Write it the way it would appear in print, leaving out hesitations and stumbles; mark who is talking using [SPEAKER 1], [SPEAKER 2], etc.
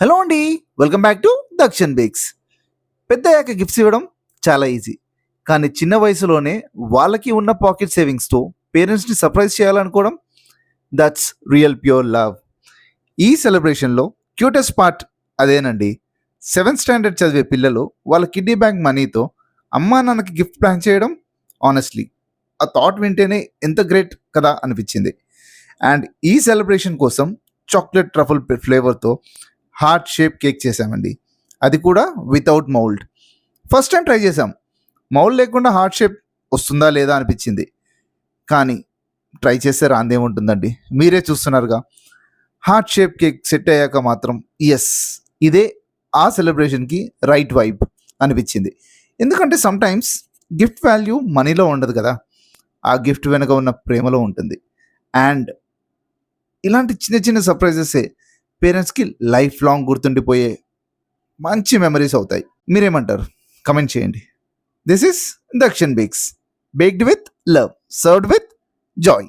[SPEAKER 1] Hello అండి. Welcome back to Dakshan bakes. పెద్దయ్యాక gifts ఇవ్వడం చాలా ఈజీ. కానీ చిన్న వయసులోనే వాళ్ళకి ఉన్న పాకెట్ సేవింగ్స్‌తో పేరెంట్స్‌ని సర్ప్రైజ్ చేయాలనుకోవడం దట్స్ రియల్ ప్యూర్ లవ్. ఈ సెలబ్రేషన్‌లో క్యూటెస్ట్ పార్ట్ అదేనండి. సెవెంత్ స్టాండర్డ్ చదివే పిల్లలు వాళ్ళ కిడ్డీ బ్యాంక్ మనీతో అమ్మా నాన్నకి గిఫ్ట్ ప్లాన్ చేయడం ఆనెస్ట్‌లీ ఆ థాట్ వింటేనే ఎంత గ్రేట్ కదా అనిపించింది. అండ్ ఈ సెలబ్రేషన్ కోసం చాక్లెట్ ట్రఫుల్ ఫ్లేవర్‌తో హార్ట్ షేప్ కేక్ చేసామండి. అది కూడా without mould. First time try చేసాం. మౌల్డ్ లేకుండా హార్ట్ షేప్ వస్తుందా లేదా అనిపించింది. కానీ ట్రై చేస్తే రాందేముంటుందండి. మీరే చూస్తున్నారుగా. హార్ట్ షేప్ కేక్ సెట్ అయ్యాక మాత్రం యెస్, ఇదే ఆ సెలబ్రేషన్‌కి రైట్ వైబ్ అనిపించింది. ఎందుకంటే సమ్‌టైమ్స్ గిఫ్ట్ వాల్యూ మనీలో ఉండదు కదా. ఆ గిఫ్ట్ వెనక ఉన్న ప్రేమలో ఉంటుంది. అండ్ ఇలాంటి చిన్న చిన్న సర్ప్రైజెసే పేరెంట్స్‌కి లైఫ్ లాంగ్ గుర్తుండిపోయే మంచి మెమరీస్ అవుతాయి. మీరేమంటారు? కమెంట్ చేయండి. This is Dakshan bakes. Baked with love. Served with Joy.